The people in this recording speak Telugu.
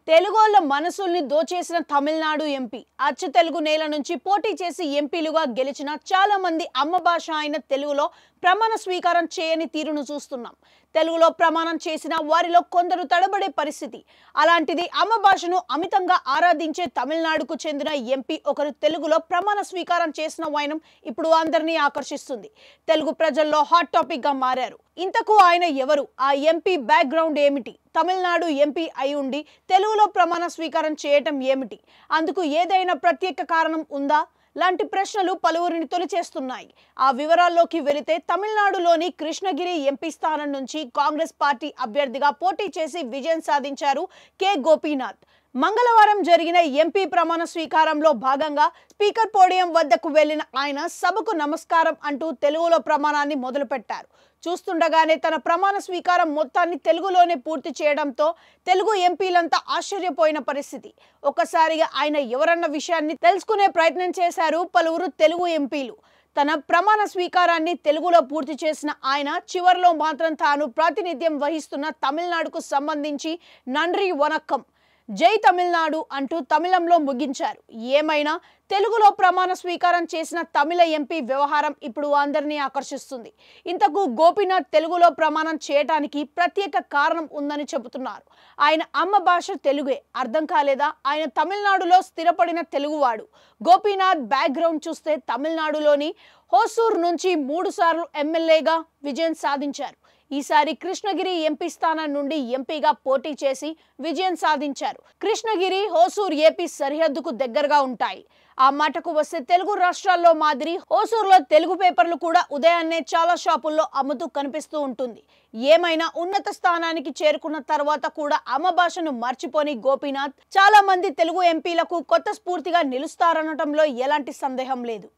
తెలుగోళ్ల మనసుల్ని దోచేసిన తమిళనాడు ఎంపీ అచ్చు తెలుగు నేల నుంచి పోటీ చేసి ఎంపీలుగా గెలిచిన చాలా మంది అమ్మ భాష అయిన తెలుగులో ప్రమాణ స్వీకారం చేయని తీరును చూస్తున్నాం. తెలుగులో ప్రమాణం చేసిన వారిలో కొందరు తడబడే పరిస్థితి. అలాంటిది అమ్మ భాషను అమితంగా ఆరాధించే తమిళనాడుకు చెందిన ఎంపీ ఒకరు తెలుగులో ప్రమాణ స్వీకారం చేసిన వైనం ఇప్పుడు అందరినీ ఆకర్షిస్తుంది. తెలుగు ప్రజల్లో హాట్ టాపిక్ గా మారారు. ఇంతకు ఆయన ఎవరు? ఆ ఎంపీ బ్యాక్గ్రౌండ్ ఏమిటి? తమిళనాడు ఎంపీ అయి ఉండి తెలుగులో ప్రమాణ స్వీకారం చేయటం ఏమిటి? అందుకు ఏదైనా ప్రత్యేక కారణం ఉందా? లాంటి ప్రశ్నలు పలువురిని తొలిచేస్తున్నాయి. ఆ వివరాల్లోకి వెళితే తమిళనాడులోని కృష్ణగిరి ఎంపీ స్థానం నుంచి కాంగ్రెస్ పార్టీ అభ్యర్థిగా పోటీ చేసి విజయం సాధించారు కె గోపీనాథ్. మంగళవారం జరిగిన ఎంపీ ప్రమాణ స్వీకారంలో భాగంగా స్పీకర్ పోడియం వద్దకు వెళ్లిన ఆయన సభకు నమస్కారం అంటూ తెలుగులో ప్రమాణాన్ని మొదలుపెట్టారు. చూస్తుండగానే తన ప్రమాణ స్వీకారం మొత్తాన్ని తెలుగులోనే పూర్తి చేయడంతో తెలుగు ఎంపీలంతా ఆశ్చర్యపోయిన పరిస్థితి. ఒక్కసారిగా ఆయన ఎవరన్న విషయాన్ని తెలుసుకునే ప్రయత్నం చేశారు పలువురు తెలుగు ఎంపీలు. తన ప్రమాణ స్వీకారాన్ని తెలుగులో పూర్తి చేసిన ఆయన చివర్లో మాత్రం తాను ప్రాతినిధ్యం వహిస్తున్న తమిళనాడుకు సంబంధించి నండ్రి వనక్కం, జై తమిళనాడు అంటూ తమిళంలో ముగించారు. ఏమైనా తెలుగులో ప్రమాణ స్వీకారం చేసిన తమిళ ఎంపీ వ్యవహారం ఇప్పుడు అందరినీ ఆకర్షిస్తుంది. ఇంతకు గోపీనాథ్ తెలుగులో ప్రమాణం చేయటానికి ప్రత్యేక కారణం ఉందని చెబుతున్నారు. ఆయన అమ్మ భాష తెలుగే, అర్థం కాలేదా? ఆయన తమిళనాడులో స్థిరపడిన తెలుగువాడు. గోపీనాథ్ బ్యాక్గ్రౌండ్ చూస్తే తమిళనాడులోని హోసూర్ నుంచి 3 సార్లు ఎమ్మెల్యేగా విజయం సాధించారు. ఈసారి కృష్ణగిరి ఎంపీ స్థానం నుండి ఎంపీగా పోటీ చేసి విజయం సాధించారు. కృష్ణగిరి, హోసూర్ ఏపీ సరిహద్దుకు దగ్గరగా ఉంటాయి. ఆ మాటకు వస్తే తెలుగు రాష్ట్రాల్లో మాదిరి హోసూర్లో తెలుగు పేపర్లు కూడా ఉదయాన్నే చాలా షాపుల్లో అమ్ముతూ కనిపిస్తూ ఉంటుంది. ఏమైనా ఉన్నత స్థానానికి చేరుకున్న తర్వాత కూడా అమ్మ భాషను మర్చిపోని గోపీనాథ్ చాలా మంది తెలుగు ఎంపీలకు కొత్త స్ఫూర్తిగా నిలుస్తారనటంలో ఎలాంటి సందేహం లేదు.